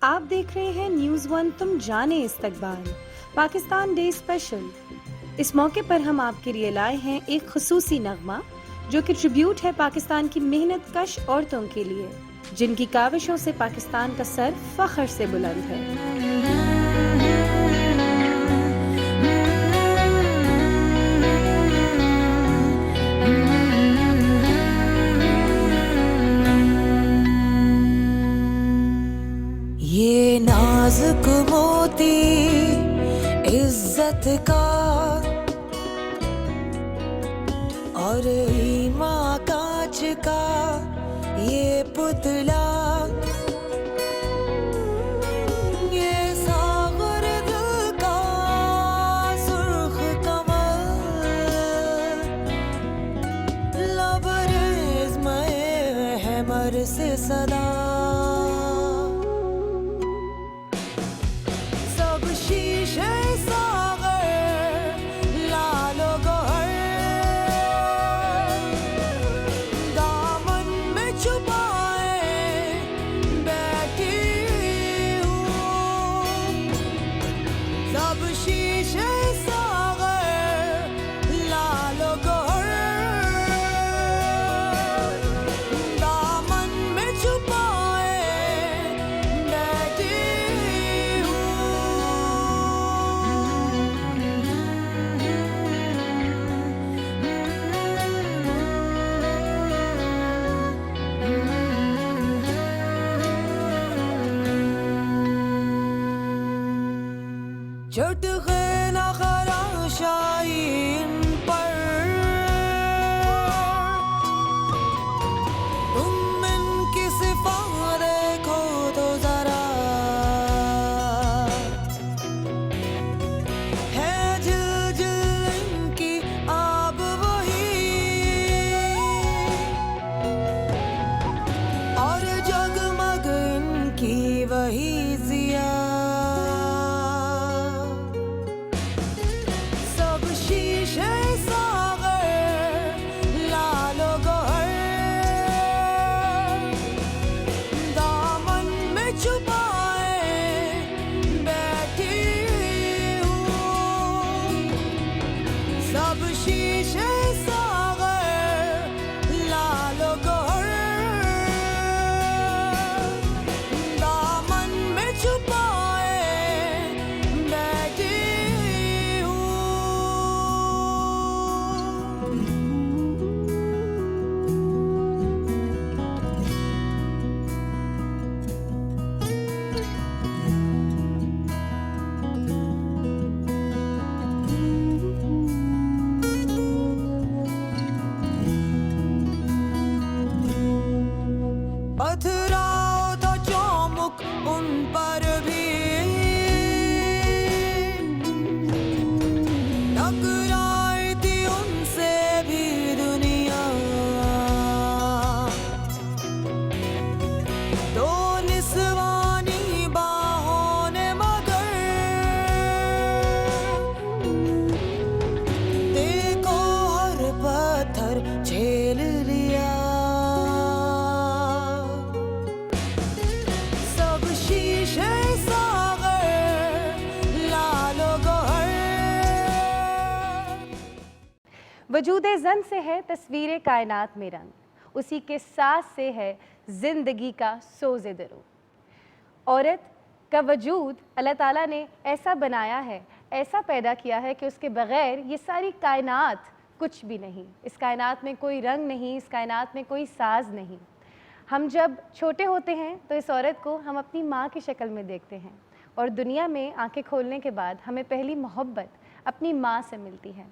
آپ دیکھ رہے ہیں نیوز ون تم جانے استقبال پاکستان ڈے اسپیشل۔ اس موقع پر ہم آپ کے لیے لائے ہیں ایک خصوصی نغمہ جو کہ ٹریبیوٹ ہے پاکستان کی محنت کش عورتوں کے لیے، جن کی کاوشوں سے پاکستان کا سر فخر سے بلند ہے۔ یہ نازک موتی عزت کا اور ایماں کانچ کا یہ پتلا، یہ ساغر دل کا سرخ کمل، لبریز میں حمر سے صدا، چٹخے نخرا شائن پر تم ان کی صفات دیکھو تو ذرا، ہے جل جل ان کی آب وہی اور جگمگ ان کی وہی ضیا، پتھراؤ تو چومک ان پر بھی، ٹکرائی تھی ان سے بھی دنیا، دو نسوانی باہوں نے مگر دیکھو ہر پتھر جھیل لیا، وجود زن سے ہے تصویر کائنات میں رنگ، اسی کے ساز سے ہے زندگی کا سوز درو۔ عورت کا وجود اللہ تعالیٰ نے ایسا بنایا ہے، ایسا پیدا کیا ہے کہ اس کے بغیر یہ ساری کائنات کچھ بھی نہیں، اس کائنات میں کوئی رنگ نہیں، اس کائنات میں کوئی ساز نہیں۔ ہم جب چھوٹے ہوتے ہیں تو اس عورت کو ہم اپنی ماں کی شکل میں دیکھتے ہیں، اور دنیا میں آنکھیں کھولنے کے بعد ہمیں پہلی محبت اپنی ماں سے ملتی ہے۔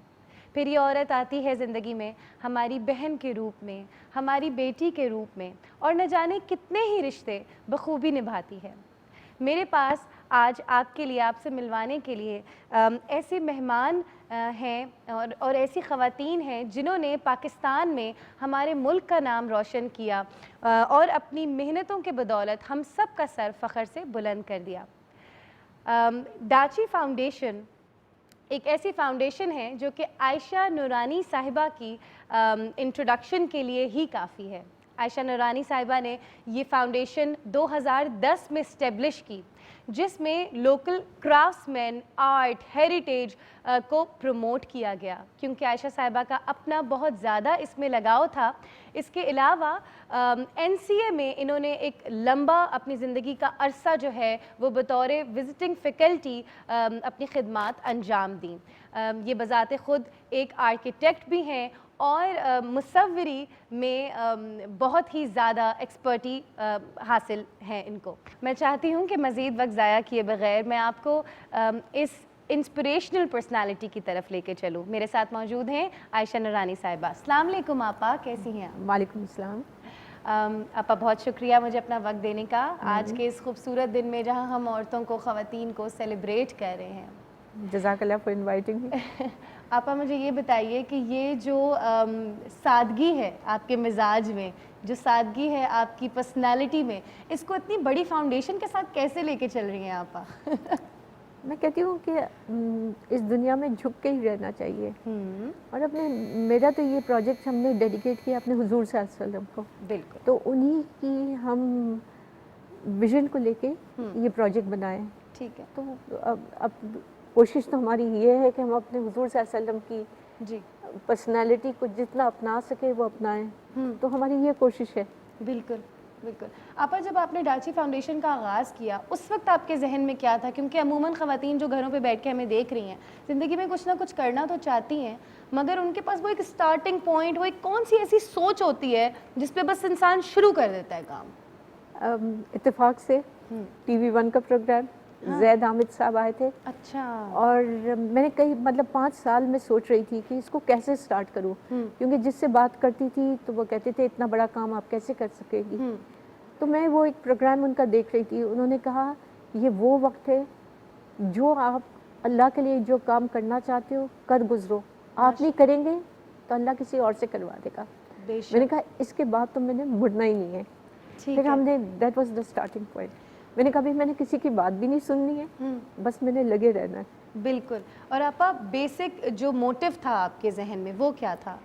پھر یہ عورت آتی ہے زندگی میں ہماری بہن کے روپ میں، ہماری بیٹی کے روپ میں، اور نہ جانے کتنے ہی رشتے بخوبی نبھاتی ہے۔ میرے پاس آج آپ کے لیے، آپ سے ملوانے کے لیے ایسے مہمان ہیں اور ایسی خواتین ہیں جنہوں نے پاکستان میں ہمارے ملک کا نام روشن کیا اور اپنی محنتوں کے بدولت ہم سب کا سر فخر سے بلند کر دیا۔ ڈاچی فاؤنڈیشن ایک ایسی فاؤنڈیشن ہے جو کہ عائشہ نورانی صاحبہ کی انٹروڈکشن کے لیے ہی کافی ہے۔ عائشہ نورانی صاحبہ نے یہ فاؤنڈیشن 2010 میں اسٹیبلش کی، جس میں لوکل کرافٹس مین، آرٹ، ہیریٹیج کو پروموٹ کیا گیا، کیونکہ عائشہ صاحبہ کا اپنا بہت زیادہ اس میں لگاؤ تھا۔ اس کے علاوہ NCA میں انہوں نے ایک لمبا اپنی زندگی کا عرصہ جو ہے وہ بطور وزٹنگ فیکلٹی اپنی خدمات انجام دیں۔ یہ بذات خود ایک آرکیٹیکٹ بھی ہیں اور مصوری میں بہت ہی زیادہ ایکسپرٹی حاصل ہے ان کو۔ میں چاہتی ہوں کہ مزید وقت ضائع کیے بغیر میں آپ کو اس انسپریشنل پرسنالٹی کی طرف لے کے چلوں۔ میرے ساتھ موجود ہیں عائشہ نورانی صاحبہ۔ السلام علیکم آپا، کیسی ہیں آپ؟ وعلیکم السلام۔ آپا بہت شکریہ مجھے اپنا وقت دینے کا آج کے اس خوبصورت دن میں جہاں ہم عورتوں کو، خواتین کو سیلیبریٹ کر رہے ہیں۔ جزاک اللہ فار انوائٹنگ می۔ آپا مجھے یہ بتائیے کہ یہ جو سادگی ہے آپ کے مزاج میں، جو سادگی ہے آپ کی پرسنالٹی میں، اس کو اتنی بڑی فاؤنڈیشن کے ساتھ کیسے لے کے چل رہی ہیں آپا؟ میں کہتی ہوں کہ اس دنیا میں جھک کے ہی رہنا چاہیے، اور میرا تو یہ پروجیکٹ ہم نے ڈیڈیکیٹ کیا اپنے حضور صلی اللہ علیہ وسلم کو۔ بالکل۔ تو انہی کی ہم ویژن کو لے کے یہ پروجیکٹ بنائے۔ ٹھیک ہے۔ تو اب کوشش تو ہماری یہ ہے کہ ہم اپنے حضور صلی اللہ علیہ وسلم کی جی پرسنالٹی کو جتنا اپنا سکے وہ اپنائیں، تو ہماری یہ کوشش ہے۔ بالکل بالکل۔ آپا جب آپ نے ڈاچی فاؤنڈیشن کا آغاز کیا اس وقت آپ کے ذہن میں کیا تھا؟ کیونکہ عموماً خواتین جو گھروں پہ بیٹھ کے ہمیں دیکھ رہی ہیں زندگی میں کچھ نہ کچھ کرنا تو چاہتی ہیں، مگر ان کے پاس وہ ایک اسٹارٹنگ پوائنٹ، وہ ایک کون سی ایسی سوچ ہوتی ہے جس پہ بس انسان شروع کر دیتا ہے کام؟ اتفاق سے TV1 کا پروگرام، زید حامد صاحب آئے تھے۔ اچھا۔ اور میں نے 5 سال میں سوچ رہی تھی کہ اس کو کیسے سٹارٹ کروں، کیونکہ جس سے بات کرتی تھی تو وہ کہتے تھے اتنا بڑا کام آپ کیسے کر سکے گی۔ تو میں وہ ایک پروگرام ان کا دیکھ رہی تھی، انہوں نے کہا یہ وہ وقت ہے جو آپ اللہ کے لیے جو کام کرنا چاہتے ہو کر گزرو، آپ نہیں کریں گے تو اللہ کسی اور سے کروا دے گا۔ میں نے کہا اس کے بعد تو میں نے مڑنا ہی نہیں ہے۔ پھر ہم نے that was the starting point. میں نے کہا بھی میں نے کسی کی بات بھی نہیں سننی ہے، بس میں نے لگے رہنا ہے۔ بالکل۔ اور آپا بیسک جو موٹیو تھا آپ کے ذہن میں وہ کیا تھا؟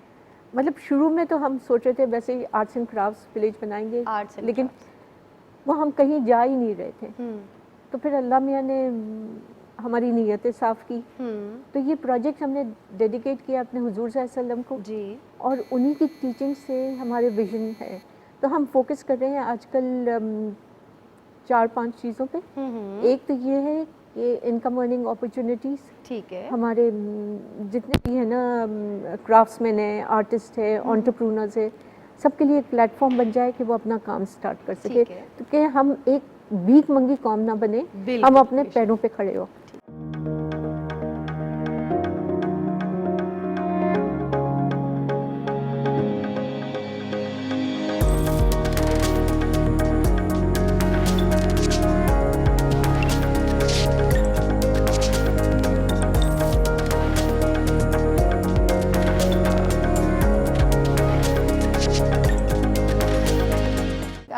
مطلب شروع میں تو ہم سوچ رہے تھے ویسے ہی آرٹس اینڈ کرافٹس ولیج بنائیں گے، لیکن وہ ہم کہیں جا ہی نہیں رہے تھے۔ تو پھر اللہ میاں نے ہماری نیتیں صاف کی، تو یہ پروجیکٹ ہم نے ڈیڈیکیٹ کیا اپنے حضور صلی اللہ علیہ وسلم کو، جی، اور انہی کی ٹیچنگ سے ہمارے ویژن ہے۔ تو ہم فوکس کر رہے ہیں آج کل 4-5 چیزوں پہ۔ ایک تو یہ ہے کہ انکم ارننگ اپرچونیٹیز، ٹھیک ہے، ہمارے جتنے بھی ہیں نا کرافٹس مین ہیں، آرٹسٹ ہیں، انٹرپرونرز ہیں، سب کے لیے ایک پلیٹ فارم بن جائے کہ وہ اپنا کام سٹارٹ کر سکے، تو کہ ہم ایک بھیک منگی قوم نہ بنے، ہم اپنے پیروں پہ کھڑے ہو۔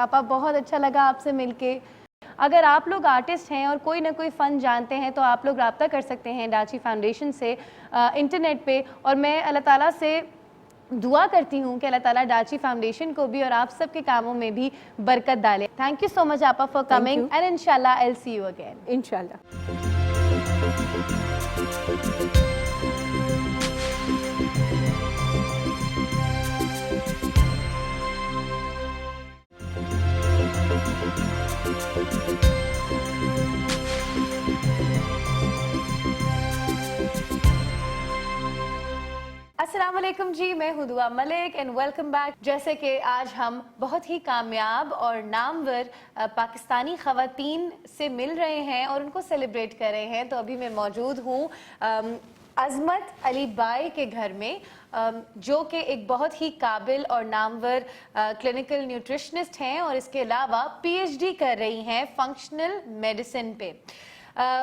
آپا بہت اچھا لگا آپ سے مل کے۔ اگر آپ لوگ آرٹسٹ ہیں اور کوئی نہ کوئی فن جانتے ہیں تو آپ لوگ رابطہ کر سکتے ہیں ڈاچی فاؤنڈیشن سے انٹرنیٹ پہ، اور میں اللہ تعالیٰ سے دعا کرتی ہوں کہ اللہ تعالیٰ ڈاچی فاؤنڈیشن کو بھی اور آپ سب کے کاموں میں بھی برکت ڈالے۔ تھینک یو سو مچ آپا فار کمنگ، اینڈ انشاءاللہ I'll see you again۔ انشاءاللہ۔ السلام علیکم جی، میں ہوں دعا ملک اینڈ ویلکم بیک۔ جیسے کہ آج ہم بہت ہی کامیاب اور نامور پاکستانی خواتین سے مل رہے ہیں اور ان کو سیلیبریٹ کر رہے ہیں، تو ابھی میں موجود ہوں عظمت علی بائی کے گھر میں، جو کہ ایک بہت ہی قابل اور نامور کلینکل نیوٹریشنسٹ ہیں اور اس کے علاوہ PhD کر رہی ہیں فنکشنل میڈیسن پہ۔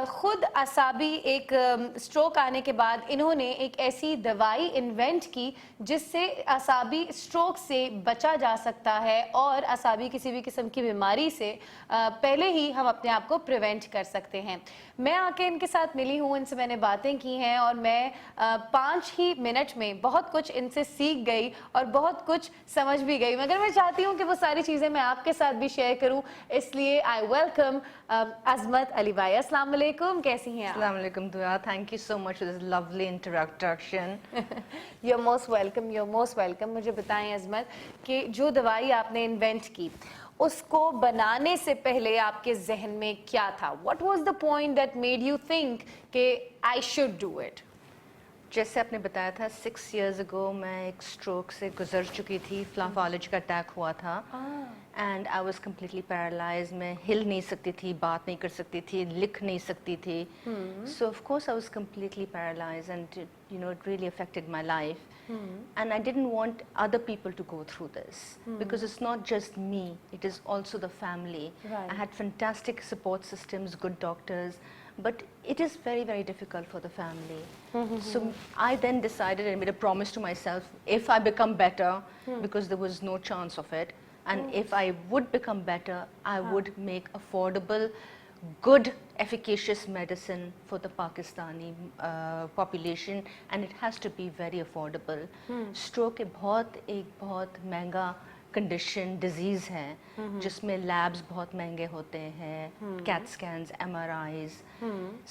خود اعصابی ایک سٹروک آنے کے بعد انہوں نے ایک ایسی دوائی انوینٹ کی جس سے اعصابی سٹروک سے بچا جا سکتا ہے اور اعصابی کسی بھی قسم کی بیماری سے پہلے ہی ہم اپنے آپ کو پریونٹ کر سکتے ہیں. میں آ کے ان کے ساتھ ملی ہوں, ان سے میں نے باتیں کی ہیں اور میں 5 ہی منٹ میں بہت کچھ ان سے سیکھ گئی اور بہت کچھ سمجھ بھی گئی, مگر میں چاہتی ہوں کہ وہ ساری چیزیں میں آپ کے ساتھ بھی شیئر کروں, اس لیے آئی ویلکم عظمت علی بھائی. السلام علیکم, کیسی ہیں آپ؟ السلام علیکم دعا, thank you so much for this lovely introduction. You're most welcome, you're most welcome. مجھے بتائیں عظمت کہ جو دوائی آپ نے انوینٹ کی اس کو بنانے سے پہلے آپ کے ذہن میں کیا تھا؟ What was the point that made you think کہ I should do it? جیسے آپ نے بتایا تھا 6 years ago میں ایک stroke سے گزر چکی تھی, فالج کا اٹیک ہوا تھا and I was completely paralyzed. میں ہل نہیں سکتی تھی, بات نہیں کر سکتی تھی, لکھ نہیں سکتی تھی. So of course I was completely paralyzed and you know it really affected my life. And I didn't want other people to go through this because it's not just me, it is also the family. Right. I had fantastic support systems, good doctors, but it is very, very difficult for the family. So I then decided and made a promise to myself, if I become better, because there was no chance of it, and if I would become better, I would make affordable, good, efficacious medicine for the Pakistani population, and it has to be very affordable. Stroke ایک بہت مہنگا condition disease ہے جس میں labs بہت مہنگے ہوتے ہیں, CAT scans, MRIs.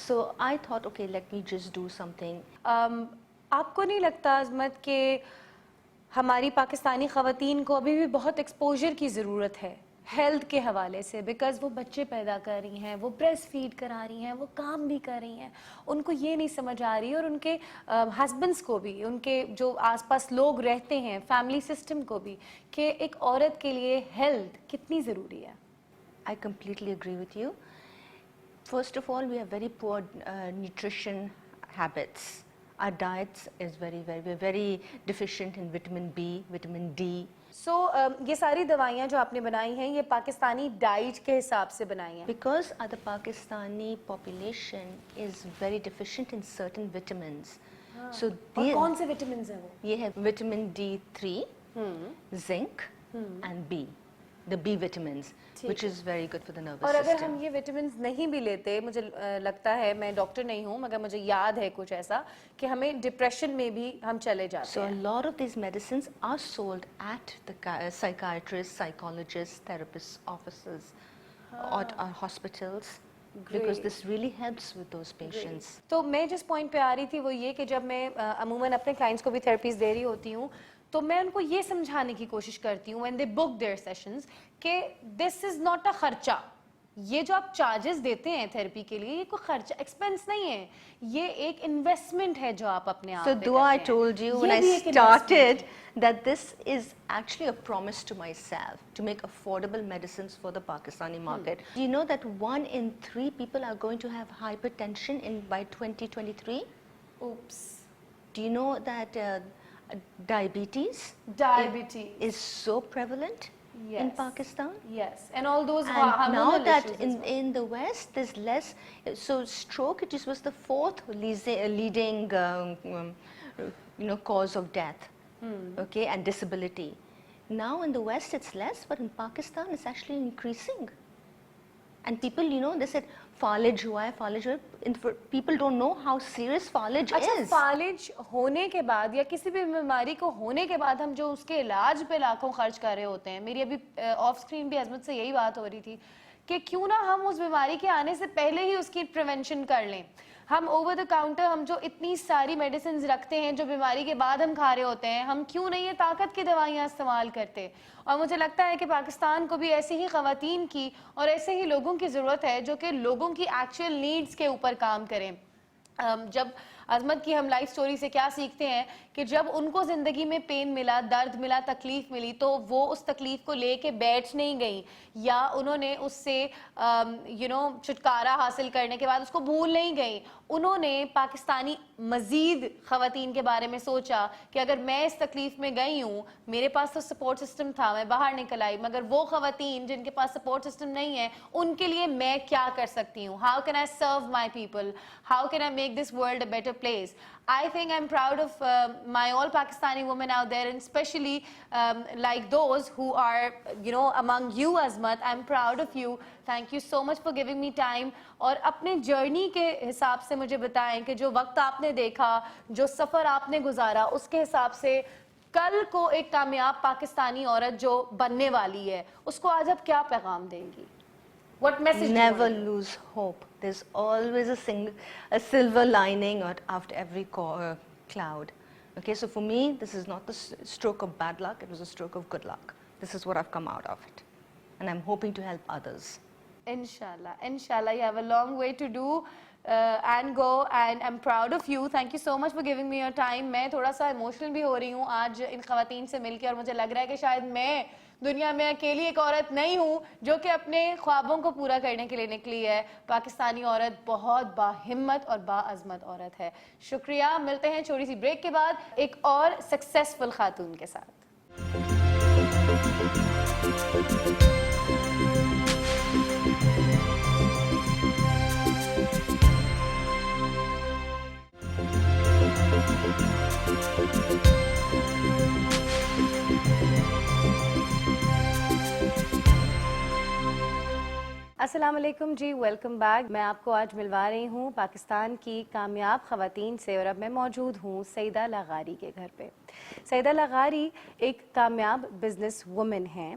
So I thought, okay, let me just do something. آپ کو نہیں لگتا عظمت کہ ہماری پاکستانی خواتین کو ابھی بھی بہت ایکسپوجر کی ضرورت ہے ہیلتھ کے حوالے سے, بیکاز وہ بچے پیدا کر رہی ہیں, وہ بریسٹ فیڈ کرا رہی ہیں, وہ کام بھی کر رہی ہیں, ان کو یہ نہیں سمجھ آ رہی, اور ان کے ہسبینڈس کو بھی, ان کے جو آس پاس لوگ رہتے ہیں, فیملی سسٹم کو بھی, کہ ایک عورت کے لیے ہیلتھ کتنی ضروری ہے. I completely agree with you. First of all, we have very poor nutrition habits. Our diets is we're very deficient in vitamin B, vitamin D. سو یہ ساری دوائیاں جو آپ نے بنائی ہیں یہ پاکستانی ڈائٹ کے حساب سے بنائی ہیں. Because the Pakistani population is very deficient in certain vitamins. So اور کون سے وٹامنز ہیں وہ؟ یہ ہے vitamin D3, zinc and B. The B vitamins, which is very good for the nervous اور اگر system. ہم یہ وٹامنز نہیں بھی لیتے, مجھے لگتا ہے, میں ڈاکٹر نہیں ہوں مگر مجھے یاد ہے کچھ ایسا کہ ہمیں ڈپریشن میں بھی ہم چلے جاتے So a ہیں. lot of these medicines are sold at the psychiatrists, psychologists, therapists' offices, at our hospitals, because this really helps with those patients. تو میں جس پوائنٹ پہ آ رہی تھی وہ یہ کہ جب میں عموماً اپنے کلائنٹس کو بھی تھراپیز دے رہی ہوتی ہوں تو میں ان کو یہ سمجھانے کی کوشش کرتی ہوں when they book their sessions کہ this is not a خرچہ, یہ جو آپ چارجز دیتے ہیں تھراپی کے لیے یہ کوئی خرچہ ایکسپینس نہیں ہے, یہ ایک انویسٹمنٹ ہے جو آپ اپنے آپ So پہ Dua, I کرتے ہیں. told you when یہ I بھی ایک started that this is actually a promise to myself to make affordable medicines for the Pakistani market. Do you know that 1 in 3 people are going to have hypertension by 2023? Oops. Do you know that diabetes is so prevalent in Pakistan? Yes, and all those And now hormonal that issues as well. in the West there's less, so stroke it was the 4th leading cause of death, okay, and disability. Now in the West it's less, but in Pakistan it's actually increasing. And people, they said فالج ہوا ہے, people don't know how serious فالج اچھا, is. فالج ہونے کے بعد یا کسی بھی بیماری کو ہونے کے بعد ہم جو اس کے علاج پہ لاکھوں خرچ کر رہے ہوتے ہیں, میری ابھی آف اسکرین بھی عظمت سے یہی بات ہو رہی تھی کہ کیوں نہ ہم اس بیماری کے آنے سے پہلے ہی اس کی پریونشن کر لیں. ہم اوور دا کاؤنٹر ہم جو اتنی ساری میڈیسنز رکھتے ہیں جو بیماری کے بعد ہم کھا رہے ہوتے ہیں, ہم کیوں نہیں یہ طاقت کی دوائیاں استعمال کرتے. اور مجھے لگتا ہے کہ پاکستان کو بھی ایسی ہی خواتین کی اور ایسے ہی لوگوں کی ضرورت ہے جو کہ لوگوں کی ایکچوئل نیڈز کے اوپر کام کریں. جب عظمت کی ہم لائف سٹوری سے کیا سیکھتے ہیں کہ جب ان کو زندگی میں پین ملا, درد ملا, تکلیف ملی تو وہ اس تکلیف کو لے کے بیٹھ نہیں گئیں یا انہوں نے اس سے چھٹکارا حاصل کرنے کے بعد اس کو بھول نہیں گئیں. انہوں نے پاکستانی مزید خواتین کے بارے میں سوچا کہ اگر میں اس تکلیف میں گئی ہوں, میرے پاس تو سپورٹ سسٹم تھا, میں باہر نکل آئی, مگر وہ خواتین جن کے پاس سپورٹ سسٹم نہیں ہے ان کے لیے میں کیا کر سکتی ہوں, how can I serve my people, how can I make this world a better place. I think I'm proud of my all Pakistani women out there, and especially like those who are, among you, Azmat. I'm proud of you. Thank you so much for giving me time. اور اپنے journey کے حساب سے مجھے بتائیں کہ جو وقت آپ نے دیکھا, جو سفر آپ نے گزارا, اس کے حساب سے کل کو ایک کامیاب پاکستانی عورت جو بننے والی ہے اس کو آج آپ کیا پیغام دیں گی؟ What message do you Never want to lose hope. There's always a silver lining after every cloud. Okay, so for me, this is not the stroke of bad luck, it was a stroke of good luck. This is what I've come out of it. And I'm hoping to help others. Inshallah, inshallah, you have a long way to do and go, and I'm proud of you. Thank you so much for giving me your time. میں تھوڑا سا emotional بھی ہو رہی ہوں آج ان خواتین سے مل کے, اور مجھے لگ رہا ہے کہ شاید میں دنیا میں اکیلی ایک عورت نہیں ہوں جو کہ اپنے خوابوں کو پورا کرنے کے لیے نکلی ہے. پاکستانی عورت بہت باہمت اور باعظمت عورت ہے. شکریہ. ملتے ہیں چھوٹی سی بریک کے بعد ایک اور سکسیسفل خاتون کے ساتھ. السلام علیکم جی, ویلکم بیک. میں آپ کو آج ملوا رہی ہوں پاکستان کی کامیاب خواتین سے, اور اب میں موجود ہوں سعیدہ لاغاری کے گھر پہ. سعیدہ لاغاری ایک کامیاب بزنس وومن ہیں.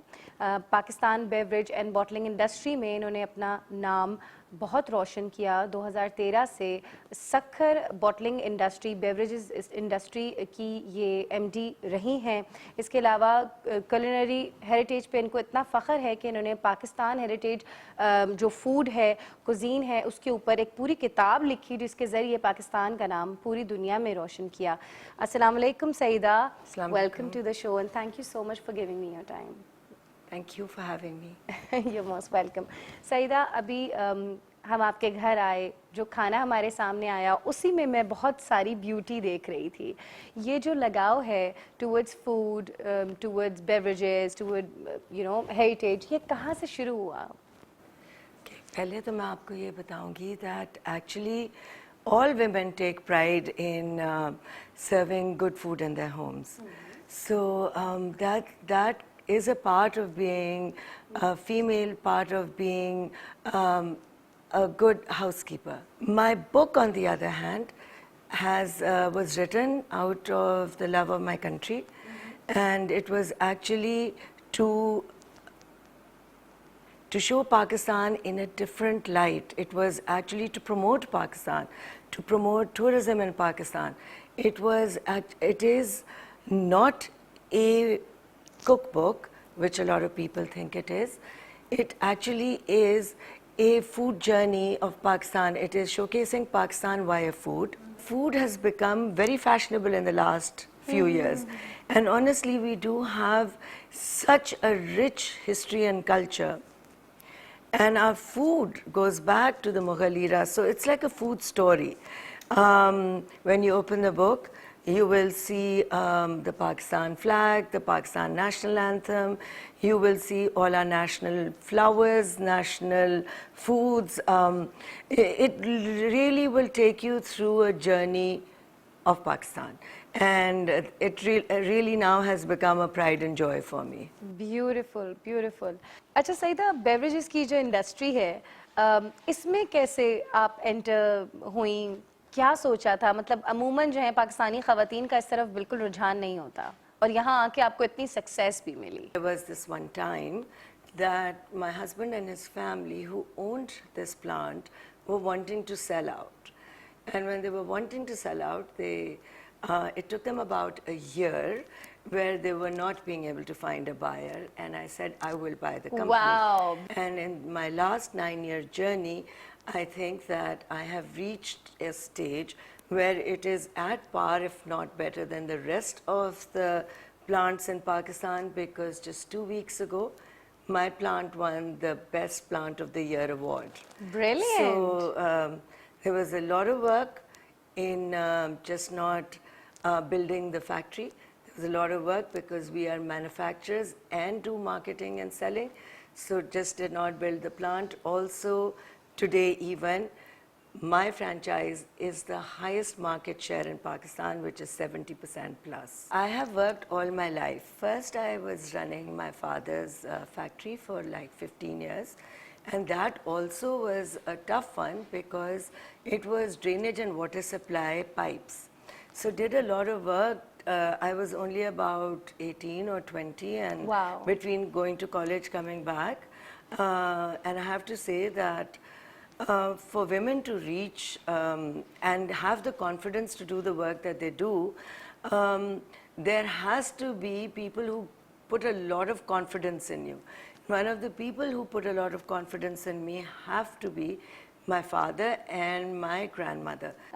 پاکستان بیوریج اینڈ بوٹلنگ انڈسٹری میں انہوں نے اپنا نام بہت روشن کیا. 2013 سے سکھر بوٹلنگ انڈسٹری, بیوریجز انڈسٹری کی یہ ایم ڈی رہی ہیں. اس کے علاوہ کلینری ہیریٹیج پہ ان کو اتنا فخر ہے کہ انہوں نے پاکستان ہیریٹیج جو فوڈ ہے, کوزین ہے, اس کے اوپر ایک پوری کتاب لکھی جس کے ذریعے پاکستان کا نام پوری دنیا میں روشن کیا. السلام علیکم Saeeda. Welcome to the show and thank you so much for giving me your time. Thank you for having me. You're most welcome. Saeeda, ابھی ہم آپ کے گھر آئے, جو کھانا ہمارے سامنے آیا اسی میں میں بہت ساری بیوٹی دیکھ رہی تھی. یہ جو لگاؤ ہے towards food, towards beverages, toward heritage, یہ کہاں سے شروع ہوا؟ پہلے تو میں آپ کو یہ بتاؤں گی that actually all women take pride in serving good food in their homes. So that is a part of being a female, part of being a good housekeeper. My book, on the other hand, was written out of the love of my country, and it was actually to show Pakistan in a different light. It was actually to promote Pakistan, to promote tourism in Pakistan. It is not a cookbook, which a lot of people think it is. It actually is a food journey of Pakistan. It is showcasing Pakistan via food. Food has become very fashionable in the last few years. And honestly, we do have such a rich history and culture. And our food goes back to the Mughal era. So it's like a food story. When you open the book, you will see the Pakistan flag, the Pakistan national anthem. You will see all our national flowers, national foods. It really will take you through a journey of Pakistan. And it really now has become a pride and joy for me. Beautiful beautiful. اچھا Saeeda, beverages کی جو industry ہے اس میں کیسے آپ inter ہوئیں, کیا سوچا تھا؟ مطلب عموماً جو ہے پاکستانی خواتین کا اس طرف بالکل رجحان نہیں ہوتا, اور یہاں آ کے آپ کو اتنی سکسیس بھی ملی. There was this one time that my husband and his family who owned this plant were wanting to sell out. And when they were wanting to sell out, it took them about a year where they were not being able to find a buyer, and I said, I will buy the company. Wow. And in my last 9-year journey, I think that I have reached a stage where it is at par, if not better than the rest of the plants in Pakistan, because just 2 weeks ago, my plant won the Best Plant of the Year award. Brilliant. So there was a lot of work in just not building the factory. There was a lot of work because we are manufacturers and do marketing and selling. So just did not build the plant. Also, today even, my franchise is the highest market share in Pakistan, which is 70% plus. I have worked all my life. First, I was running my father's factory for like 15 years. And that also was a tough one because it was drainage and water supply pipes. So did a lot of work. I was only about 18 or 20, and Wow. between going to college, coming back. And I have to say that for women to reach and have the confidence to do the work that they do, there has to be people who put a lot of confidence in you. One of the people who put a lot of confidence in me have to be my father and my grandmother.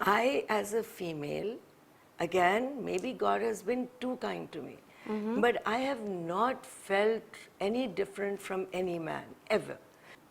I, as a female, again, maybe God has been too kind to me, but I have not felt any different from any man, ever.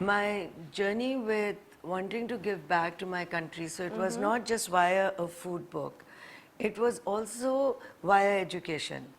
My journey with wanting to give back to my country, so it was not just via a food book, it was also via education.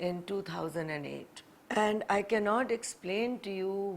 in 2008. And I cannot explain to you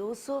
200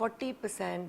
40%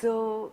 So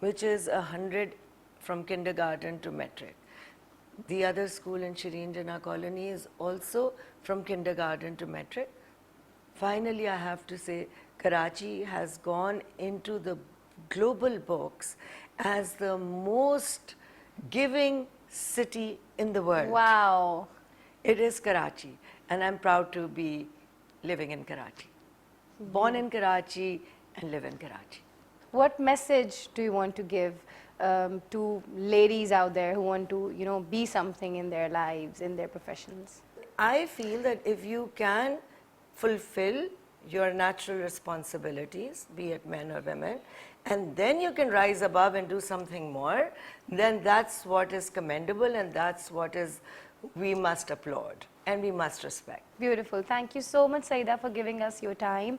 which is 100 from kindergarten to metric. The other school in Shireen Jana colony is also from kindergarten to metric. Finally, I have to say, Karachi has gone into the global books as the most giving city in the world. Wow. It is Karachi, and I'm proud to be living in Karachi. Born in Karachi and live in Karachi. What message do you want to give to ladies out there who want to, you know, be something in their lives, in their professions? I feel that if you can fulfill your natural responsibilities, be it men or women, and then you can rise above and do something more, then that's what is commendable, and that's what is we must applaud and we must respect. Beautiful. Thank you so much, Saida, for giving us your time.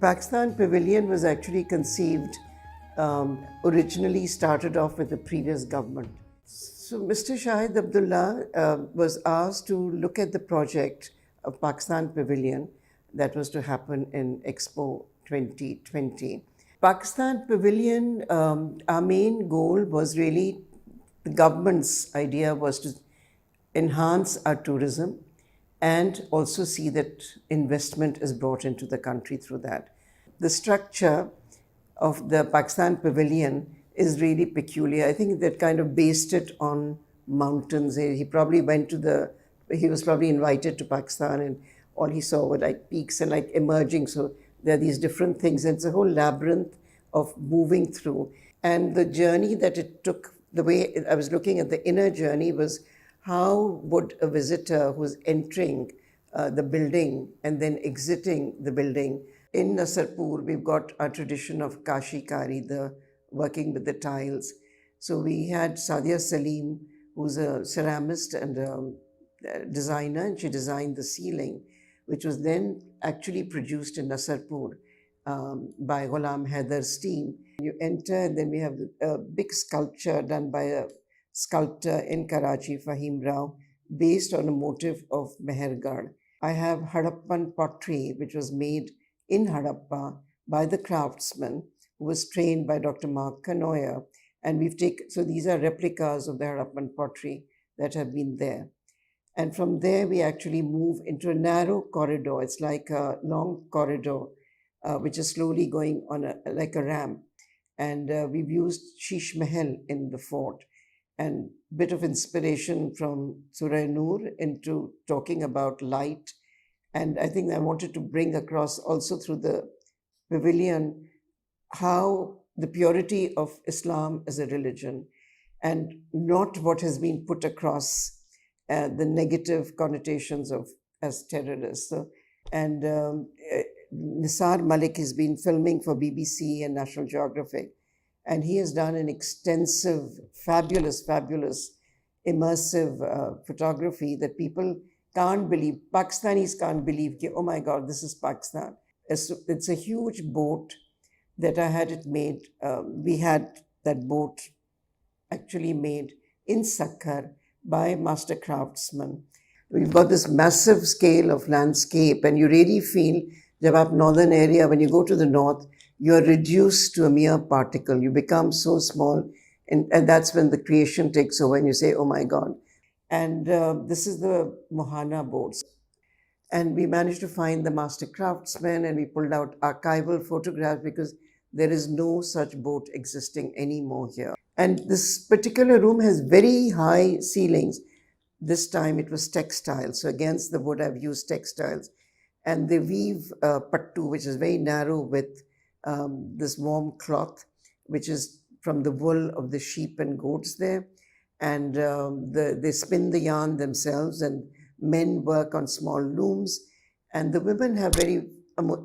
Pakistan Pavilion was actually conceived, originally started off with the previous government. So Mr. Shahid Abdullah was asked to look at the project of Pakistan Pavilion that was to happen in Expo 2020. Pakistan Pavilion, our main goal was really, the government's idea was to enhance our tourism and also see that investment is brought into the country through that. The structure of the Pakistan Pavilion is really peculiar. I think that kind of based it on mountains. He probably he was probably invited to Pakistan and all he saw were like peaks and like emerging. So there are these different things. And it's a whole labyrinth of moving through. And the journey that it took, the way I was looking at the inner journey was, how would a visitor who's entering the building and then exiting the building? In Nasarpur, we've got our tradition of Kashi Kari, the working with the tiles. So we had Sadia Salim, who's a ceramist and a designer, and she designed the ceiling, which was then actually produced in Nasarpur by Ghulam Haidar's team. You enter, and then we have a big sculpture done by a sculptor in Karachi, Fahim Rao, based on a motif of Mehergarh. I have Harappan pottery, which was made in Harappa by the craftsman who was trained by Dr. Mark Kanoya. And we've taken, so these are replicas of the Harappan pottery that have been there. And from there, we actually move into a narrow corridor. It's like a long corridor, which is slowly going on like a ramp. And we've used Sheesh Mahal in the fort, and bit of inspiration from Surah Nur into talking about light. And I think I wanted to bring across also through the pavilion how the purity of Islam as a religion, and not what has been put across the negative connotations of as terrorists. So, and Nisar Malik has been filming for BBC and National Geographic, and he has done an extensive, fabulous immersive photography that people can't believe, Pakistanis can't believe, oh my God, this is Pakistan. It's a huge boat that I had it made. We had that boat actually made in Sakkar by master craftsmen. We've got this massive scale of landscape, and you really feel, jab aap northern area, when you go to the north, you're reduced to a mere particle. You become so small, and that's when the creation takes over and you say, oh my God. And this is the Mohana boats. And we managed to find the master craftsmen, and we pulled out archival photographs because there is no such boat existing anymore here. And this particular room has very high ceilings. This time it was textile. So against the wood, I've used textiles. And they weave pattu, which is very narrow with this warm cloth, which is from the wool of the sheep and goats there. And they spin the yarn themselves, and men work on small looms. And the women have very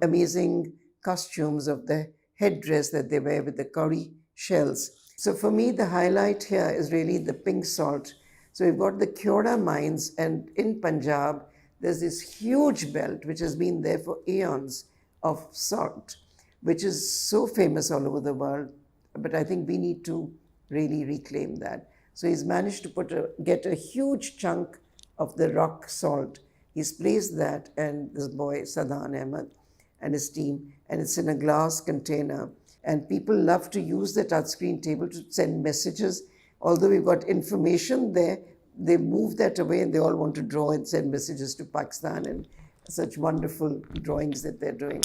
amazing costumes of the headdress that they wear with the cowrie shells. So for me, the highlight here is really the pink salt. So we've got the Kyoda mines, and in Punjab, there's this huge belt which has been there for eons of salt, which is so famous all over the world. But I think we need to really reclaim that. So he's managed to get a huge chunk of the rock salt. He's placed that, and this boy, Sadhan Ahmed, and his team, and it's in a glass container. And people love to use the touchscreen table to send messages. Although we've got information there, they move that away and they all want to draw and send messages to Pakistan, and such wonderful drawings that they're doing.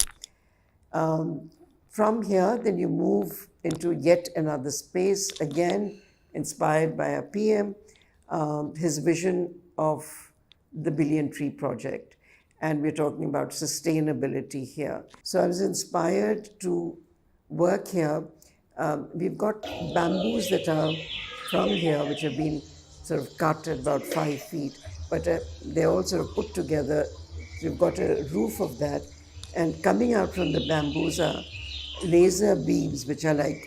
From here, then you move into yet another space, again inspired by a PM, his vision of the Billion Tree Project. And we're talking about sustainability here. So I was inspired to work here. We've got bamboos that are from here, which have been sort of cut at about 5 feet, but they're all sort of put together. We've got a roof of that, and coming out from the bamboos are laser beams, which are like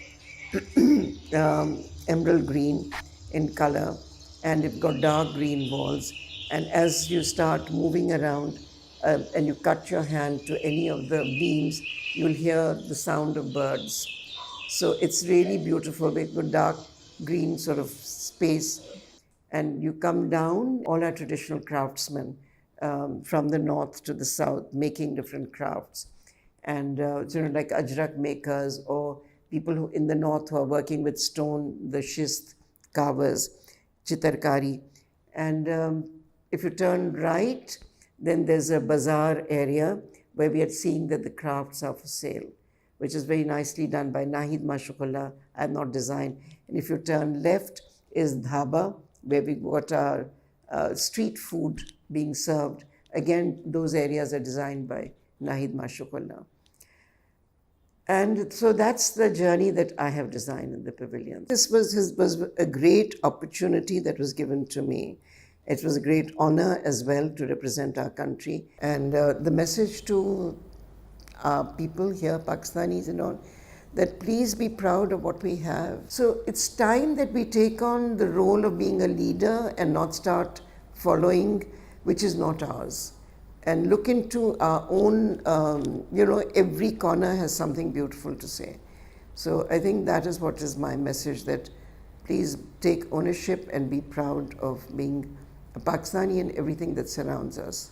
emerald green in color, and you've got dark green walls. And as you start moving around and you cut your hand to any of the beams, you'll hear the sound of birds. So it's really beautiful with the dark green sort of space. And you come down, all our traditional craftsmen from the north to the south making different crafts. And like ajrak makers, or people who in the north who are working with stone, the schist carvers, chitarkari. And if you turn right, then there's a bazaar area where we are seeing that the crafts are for sale, which is very nicely done by Nahid Mashukullah. I have not designed. And if you turn left is dhaba, where we got our street food being served. Again, those areas are designed by Nahid Mashukullah. And so that's the journey that I have designed in the pavilion. This was a great opportunity that was given to me. It was a great honor as well to represent our country. And the message to our people here, Pakistanis and all, that please be proud of what we have. So it's time that we take on the role of being a leader and not start following, which is not ours. And look into our own, every corner has something beautiful to say. So I think that is what is my message, that please take ownership and be proud of being a Pakistani and everything that surrounds us.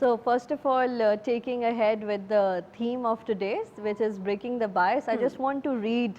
So first of all, taking ahead with the theme of today's, which is breaking the bias, I just want to read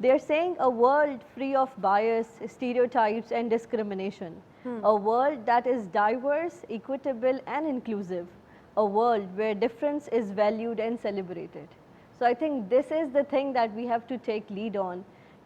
They are saying a world free of bias, stereotypes and discrimination. A world that is diverse, equitable and inclusive. A world where difference is valued and celebrated. So I think this is the thing that we have to take lead on.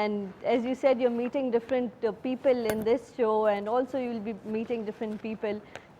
And as you said, you're meeting different people in this show and also you'll be meeting different people.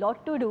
lot to do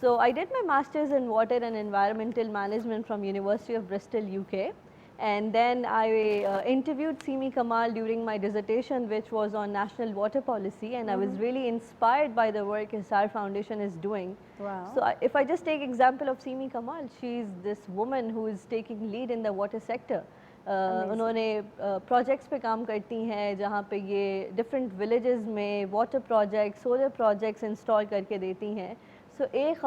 So I did my masters in water and environmental management from University of Bristol, UK. And then I interviewed Simi Kamal during my dissertation, which was on national water policy, and I was really inspired by the work Hisar Foundation is doing. Wow. So if I just take example of Simi Kamal, she's this woman who is taking lead in the water sector. انہوں نے projects پہ کام کرتی ہیں جہاں پہ یہ different villages میں water project solar projects install کر کے دیتی ہیں. سو ایک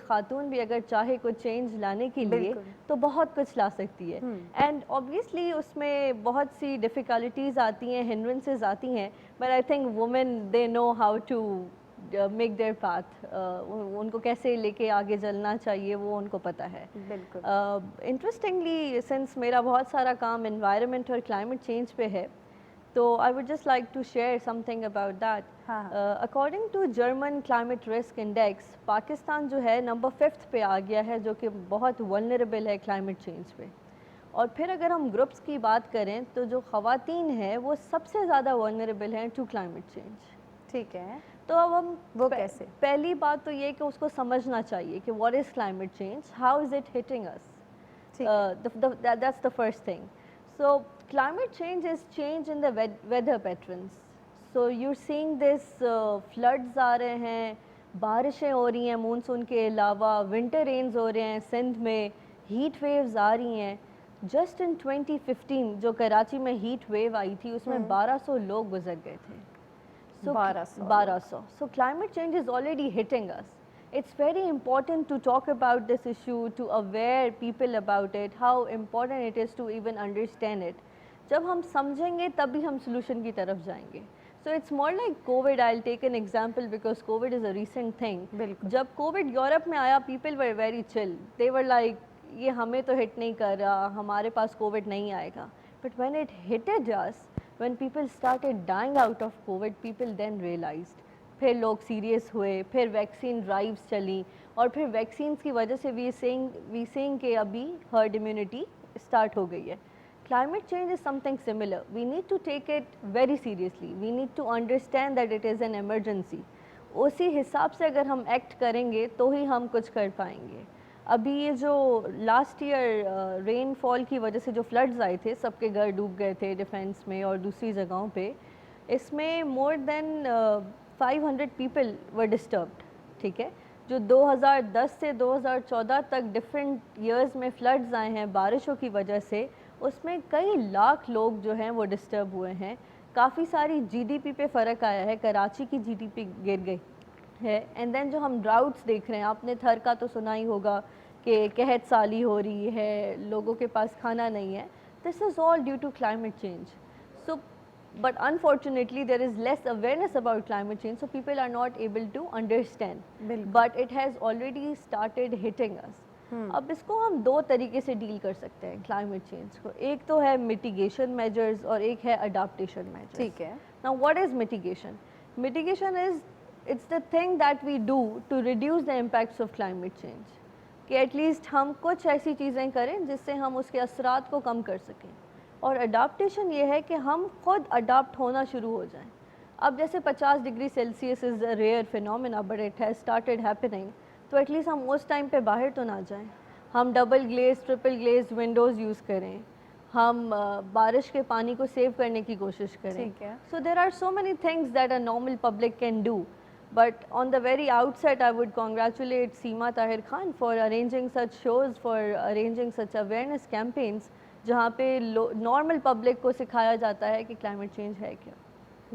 خاتون بھی اگر چاہے کوئی چینج لانے کے لیے تو بہت کچھ لا سکتی ہے. اینڈ اوبویسلی اس میں بہت سی ڈفیکلٹیز آتی ہیں, ہنڈرنسز آتی ہیں, but I think women they know how to make their path. ان کو کیسے لے کے آگے چلنا چاہیے وہ ان کو پتہ ہے. بالکل. انٹرسٹنگلی سنس میرا بہت سارا کام انوائرمنٹ اور کلائمیٹ چینج پہ ہے, تو I would just like to share something about that. According to German climate risk index, Pakistan جو ہے نمبر 5 پہ آ گیا ہے, جو کہ بہت ولنریبل ہے کلائمیٹ چینج پہ. اور پھر اگر ہم گروپس کی بات کریں تو جو خواتین ہیں وہ سب سے زیادہ ولنریبل ہیں ٹو کلائمیٹ چینج. ٹھیک ہے, تو اب ہم وہ کیسے؟ پہلی بات تو یہ کہ اس کو سمجھنا چاہیے کہ what is climate change, how is it hitting us. That's the first thing. So climate change is change in the weather patterns. So you're seeing this floods آ رہے ہیں, بارشیں ہو رہی ہیں مونسون کے علاوہ, ونٹر رینز ہو رہے ہیں سندھ میں, ہیٹ ویوز آ رہی ہیں. جسٹ ان 2015 جو کراچی میں ہیٹ ویو آئی تھی اس میں 1200 لوگ گزر گئے تھے. 1200. So climate change is already hitting us. It's very important to talk about this issue, to aware people about it, how important it is to even understand it. جب ہم سمجھیں گے تب بھی ہم سلوشن کی طرف جائیں گے. So it's more like COVID. I'll take an example because COVID is a recent thing. جب COVID یورپ میں آیا, people were very chill. They were like, یہ ہمیں تو ہٹ نہیں کر رہا, ہمارے پاس کووڈ نہیں آئے گا. But when it hitted us, when people started dying out of COVID, people then realized. پھر لوگ سیریس ہوئے, پھر ویکسین ڈرائیوز چلی, اور پھر ویکسینس کی وجہ سے وی سینگ کہ ابھی ہرڈ امیونٹی اسٹارٹ ہو گئی ہے. Climate change is something similar. We need to take it very seriously. We need to understand that it is an emergency. اسی حساب سے اگر ہم ایکٹ کریں گے تو ہی ہم کچھ کر پائیں گے. ابھی یہ جو لاسٹ ایئر رین فال کی وجہ سے جو فلڈز آئے تھے, سب کے گھر ڈوب گئے تھے ڈیفینس میں اور دوسری جگہوں پہ, اس میں مور دین 500 پیپل ور ڈسٹربڈ. ٹھیک ہے, جو 2010 سے 2014 تک ڈفرینٹ ایئرز میں فلڈز آئے ہیں بارشوں کی وجہ سے, اس میں کئی لاکھ لوگ جو ہیں وہ ڈسٹرب ہوئے ہیں. کافی ساری جی ڈی پی پہ فرق آیا ہے, کراچی کی جی ڈی پی گر گئی ہے. اینڈ دین جو ہم ڈراؤٹس دیکھ رہے ہیں, آپ نے تھر کا تو سنا ہی ہوگا کہ قحط سالی ہو رہی ہے, لوگوں کے پاس کھانا نہیں ہے. This is all due to climate change. So but unfortunately there is less awareness about climate change, so people are not able to understand. But it has already started hitting us. اب اس کو ہم دو طریقے سے deal کر سکتے ہیں climate change کو. ایک تو ہے میٹیگیشن میجرز اور ایک ہے اڈاپٹیشن میجرز. ٹھیک ہے. Now what is mitigation? Mitigation is, it's the thing that we do to reduce the impacts of climate change. کہ ایٹ لیسٹ ہم کچھ ایسی چیزیں کریں جس سے ہم اس کے اثرات کو کم کر سکیں. اور اڈاپٹیشن یہ ہے کہ ہم خود اڈاپٹ ہونا شروع ہو جائیں. اب جیسے 50 degree Celsius is a rare phenomena, but it has started happening. تو ایٹ لیسٹ ہم اس ٹائم پہ باہر تو نہ جائیں, ہم double glazed triple glazed Windows use کریں, ہم بارش کے پانی کو سیو کرنے کی کوشش کریں. So there are so many things that a normal public can do. But on the very outset, I would congratulate Seema Tahir Khan for arranging such shows, for arranging such awareness campaigns, جہاں پہ normal public کو سکھایا جاتا ہے کہ climate change ہے کیا.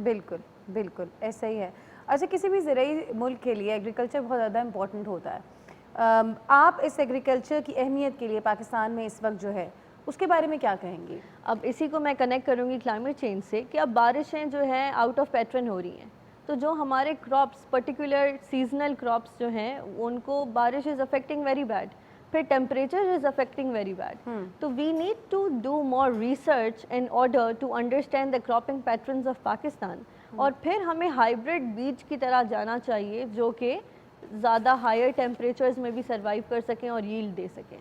بالکل بالکل ایسا ہی ہے. اچھا, کسی بھی زرعی ملک کے لیے ایگریکلچر بہت زیادہ امپورٹنٹ ہوتا ہے. آپ اس ایگریکلچر کی اہمیت کے لیے پاکستان میں اس وقت جو ہے اس کے بارے میں کیا کہیں گی؟ اب اسی کو میں کنیکٹ کروں گی کلائمیٹ چینج سے کہ اب بارشیں جو ہیں آؤٹ آف پیٹرن ہو رہی ہیں, تو جو ہمارے کراپس پرٹیکولر سیزنل کراپس جو ہیں ان کو بارش از افیکٹنگ ویری بیڈ, پھر temperature is affecting very bad. تو we need to do more research in order to understand the cropping patterns of Pakistan. اور پھر ہمیں ہائیبریڈ بیج کی طرح جانا چاہیے جو کہ زیادہ ہائر ٹیمپریچرز میں بھی سروائیو کر سکیں اور ییلڈ دے سکیں.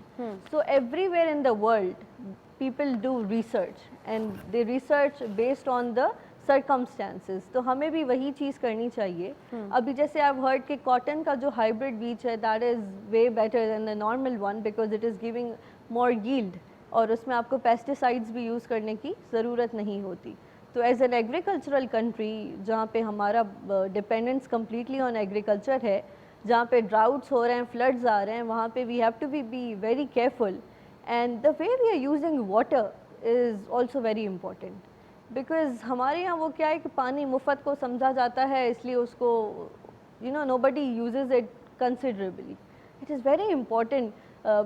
So every where in the world people do research and they research based on the circumstances. تو ہمیں بھی وہی چیز کرنی چاہیے. ابھی جیسے I've heard کہ cotton کا جو hybrid بیج ہے that is way better than the normal one because it is giving more yield, اور اس میں آپ کو pesticides بھی یوز کرنے کی ضرورت نہیں ہوتی. تو ایز این ایگریکلچرل کنٹری جہاں پہ ہمارا ڈپینڈنس کمپلیٹلی آن ایگریکلچر ہے, جہاں پہ ڈراؤٹس ہو رہے ہیں, فلڈز آ رہے ہیں, وہاں پہ we have to be very careful. And the way we are using water is also very important. Because ہمارے یہاں وہ کیا ہے کہ پانی مفت کو سمجھا جاتا ہے, اس لیے اس کو nobody uses it considerably. It is very important.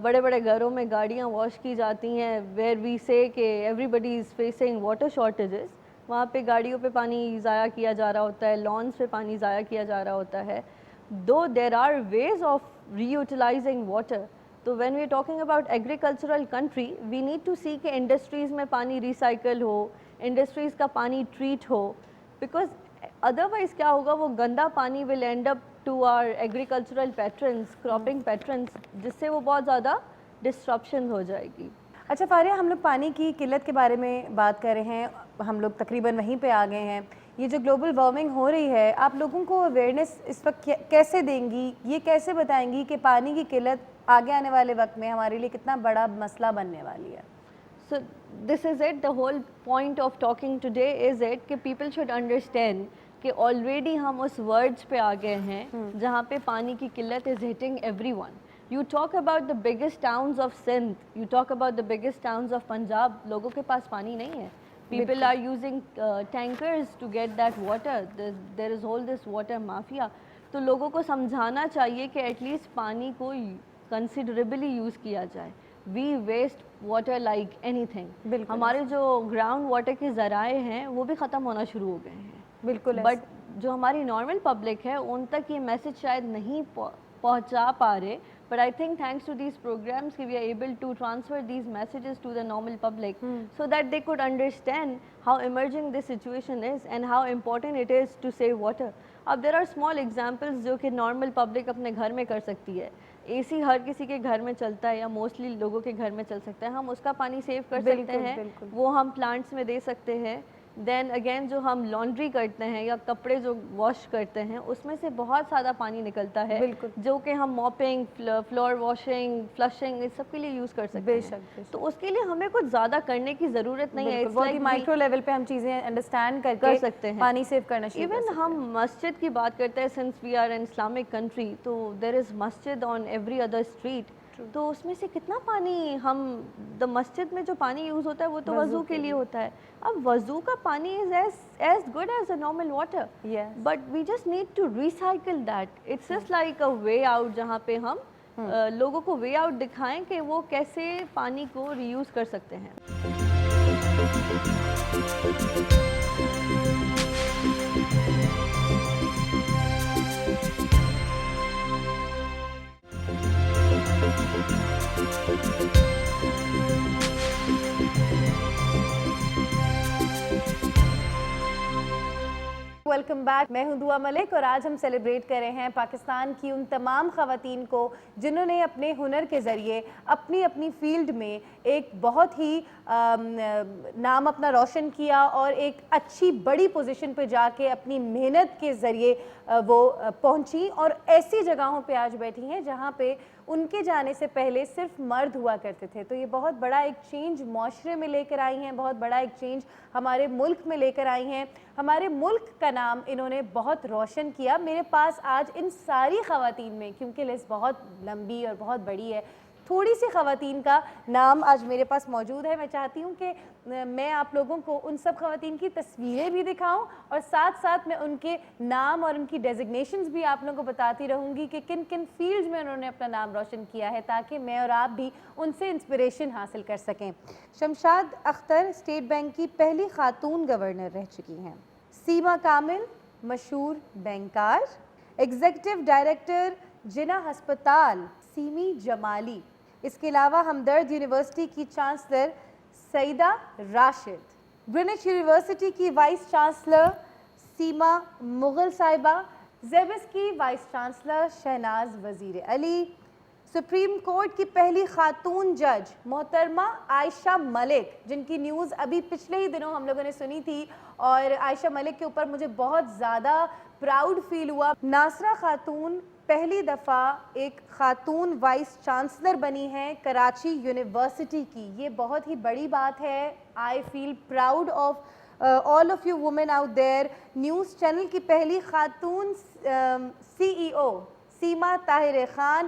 بڑے بڑے گھروں میں گاڑیاں واش کی جاتی ہیں, where we say کہ everybody is facing water shortages. وہاں پہ گاڑیوں پہ پانی ضائع کیا جا رہا ہوتا ہے, lawns پہ پانی ضائع کیا جا رہا ہوتا ہے. Though there are ways of reutilizing water. تو when we are talking about agricultural country, we need to see کہ انڈسٹریز میں پانی ریسائیکل ہو, انڈسٹریز کا پانی ٹریٹ ہو, بیکاز ادروائز کیا ہوگا, وہ گندا پانی will end up to our agricultural patterns, cropping patterns, جس سے وہ بہت زیادہ ڈسٹرپشن ہو جائے گی. اچھا فاریہ, ہم لوگ پانی کی قلت کے بارے میں بات کر رہے ہیں, ہم لوگ تقریباً وہیں پہ آ گئے ہیں. یہ جو گلوبل وارمنگ ہو رہی ہے, آپ لوگوں کو اویئرنیس اس وقت کیسے دیں گی, یہ کیسے بتائیں گی کہ پانی کی قلت آگے آنے والے وقت میں ہمارے لیے کتنا بڑا مسئلہ بننے والی ہے؟ So this is it, the whole point of talking today is it کہ people should understand کہ already ہم اس words پہ آ گئے ہیں جہاں پہ پانی کی قلت is hitting everyone. You talk about the biggest towns of Sindh, you talk about the biggest towns of Punjab, لوگوں کے پاس پانی نہیں ہے. People are using tankers to get that water. There is all this water mafia. تو لوگوں کو سمجھانا چاہیے کہ ایٹ لیسٹ پانی کو کنسیڈریبلی یوز کیا جائے. We waste water like anything. ہمارے جو گراؤنڈ واٹر کے ذرائع ہیں وہ بھی ختم ہونا شروع ہو گئے ہیں. بالکل. بٹ جو ہماری نارمل پبلک ہے ان تک یہ میسج شاید نہیں پہنچا پا رہے. But I think thanks to these programs we are able to transfer these messages to the normal public so that they could understand how emerging this situation is and how important it is to save water. اب there are small examples جو کہ normal public اپنے گھر میں کر سکتی ہے. اے سی ہر کسی کے گھر میں چلتا ہے یا موسٹلی لوگوں کے گھر میں چل سکتا ہے, ہم اس کا پانی سیو کر سکتے ہیں, وہ ہم پلانٹس میں دے سکتے ہیں. دین اگین جو ہم لانڈری کرتے ہیں یا کپڑے جو واش کرتے ہیں اس میں سے بہت زیادہ پانی نکلتا ہے جو کہ ہم موپنگ, فلور واشنگ, فلشنگ, اس سب کے لیے یوز کر سکتے ہیں. تو اس کے لیے ہمیں کچھ زیادہ کرنے کی ضرورت نہیں ہے. بہت ہی مائکرو لیول پہ ہم چیزیں انڈرسٹینڈ کر سکتے ہیں, پانی سیو کرنا شروع. ایون ہم مسجد کی بات کرتے ہیں, since we are an Islamic country, تو there is Masjid on every other street. تو اس میں سے کتنا پانی ہم مسجد میں جو پانی یوز ہوتا ہے وہ تو وضو کے لیے ہوتا ہے. اب وضو کا پانی is as good as a normal water, but we just need to recycle that. It's just like a way out جہاں پہ ہم لوگوں کو وے آؤٹ دکھائیں کہ وہ کیسے پانی کو ری یوز کر سکتے ہیں. ویلکم بیک, میں ہوں دعا ملک اور آج ہم سیلیبریٹ کر رہے ہیں پاکستان کی ان تمام خواتین کو جنہوں نے اپنے ہنر کے ذریعے اپنی اپنی فیلڈ میں ایک بہت ہی نام اپنا روشن کیا اور ایک اچھی بڑی پوزیشن پہ جا کے اپنی محنت کے ذریعے وہ پہنچی اور ایسی جگہوں پہ آج بیٹھی ہیں جہاں پہ ان کے جانے سے پہلے صرف مرد ہوا کرتے تھے. تو یہ بہت بڑا ایک چینج معاشرے میں لے کر آئی ہیں, بہت بڑا ایک چینج ہمارے ملک میں لے کر آئی ہیں. ہمارے ملک کا نام انہوں نے بہت روشن کیا. میرے پاس آج ان ساری خواتین میں, کیونکہ لسٹ بہت لمبی اور بہت بڑی ہے, تھوڑی سی خواتین کا نام آج میرے پاس موجود ہے. میں چاہتی ہوں کہ میں آپ لوگوں کو ان سب خواتین کی تصویریں بھی دکھاؤں اور ساتھ ساتھ میں ان کے نام اور ان کی ڈیزگنیشنز بھی آپ لوگوں کو بتاتی رہوں گی کہ کن کن فیلڈز میں انہوں نے اپنا نام روشن کیا ہے, تاکہ میں اور آپ بھی ان سے انسپریشن حاصل کر سکیں. شمشاد اختر اسٹیٹ بینک کی پہلی خاتون گورنر رہ چکی ہیں. سیما کامل مشہور بینکار. ایگزیکٹو ڈائریکٹر جنا ہسپتال سیمی جمالی. اس کے علاوہ ہمدرد یونیورسٹی کی چانسلر سعیدہ راشد. گرینوچ یونیورسٹی کی وائس چانسلر سیما مغل صاحبہ. زیبس کی وائس چانسلر شہناز وزیر علی. سپریم کورٹ کی پہلی خاتون جج محترمہ عائشہ ملک, جن کی نیوز ابھی پچھلے ہی دنوں ہم لوگوں نے سنی تھی اور عائشہ ملک کے اوپر مجھے بہت زیادہ پراؤڈ فیل ہوا. ناصرہ خاتون پہلی دفعہ ایک خاتون وائس چانسلر بنی ہیں کراچی یونیورسٹی کی. یہ بہت ہی بڑی بات ہے. I feel proud of all of you women out there. News channel کی پہلی خاتون C E O Seema Tahir Khan.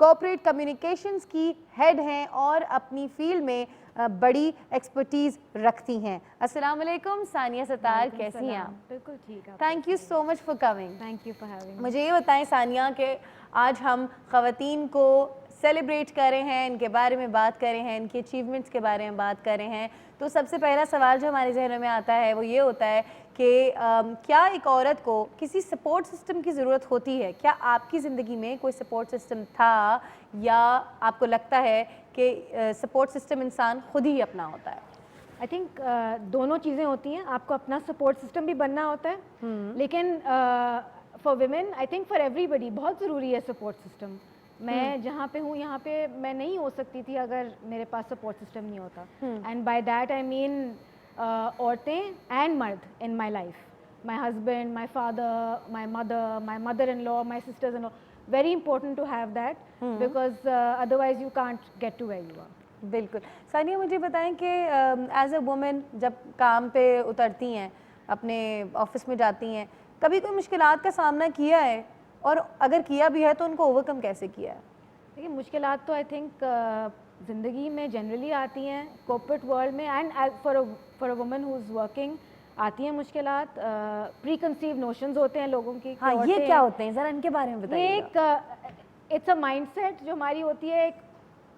Corporate communications کی ہیڈ ہیں اور اپنی فیلڈ میں بڑی ایکسپرٹیز رکھتی ہیں. السلام علیکم ثانیہ ستار, کیسی ہیں آپ؟ بالکل ٹھیک ہے. Thank you so much for coming. Thank you for having. مجھے یہ بتائیں ثانیہ کہ آج ہم خواتین کو سیلیبریٹ کر رہے ہیں, ان کے بارے میں بات کر رہے ہیں, ان کی اچیومنٹس کے بارے میں بات کر رہے ہیں, تو سب سے پہلا سوال جو ہمارے ذہنوں میں آتا ہے وہ یہ ہوتا ہے کہ کیا ایک عورت کو کسی سپورٹ سسٹم کی ضرورت ہوتی ہے؟ کیا آپ کی زندگی میں کوئی سپورٹ سسٹم تھا یا آپ کو لگتا ہے کہ سپورٹ سسٹم انسان خود ہی اپنا ہوتا ہے؟ آئی تھنک دونوں چیزیں ہوتی ہیں. آپ کو اپنا سپورٹ سسٹم بھی بننا ہوتا ہے, لیکن for women I think for everybody بہت ضروری ہے سپورٹ سسٹم. میں جہاں پہ ہوں یہاں پہ میں نہیں ہو سکتی تھی اگر میرے پاس سپورٹ سسٹم نہیں ہوتا. And by that I mean عورتیں اینڈ مرد in my life, my husband, my father, my mother in law, my sisters in law. Very important to have that because otherwise you can't get to where you are. بالکل. ثانیہ مجھے بتائیں کہ as a woman جب کام پہ اترتی ہیں, اپنے office میں جاتی ہیں, کبھی کوئی مشکلات کا سامنا کیا ہے, اور اگر کیا بھی ہے تو ان کو اوورکم کیسے کیا ہے؟ دیکھیے مشکلات تو آئی تھنک زندگی میں جنرلی آتی ہیں, کارپوریٹ ورلڈ میں, and for a woman who is working آتی ہیں مشکلات. پری کنسیو نوشنز ہوتے ہیں لوگوں کی. ہاں, یہ کیا ہوتے ہیں ذرا ان کے بارے میں بتائیے. یہ ایک اٹس اے مائنڈ سیٹ جو ہماری ہوتی ہے, ایک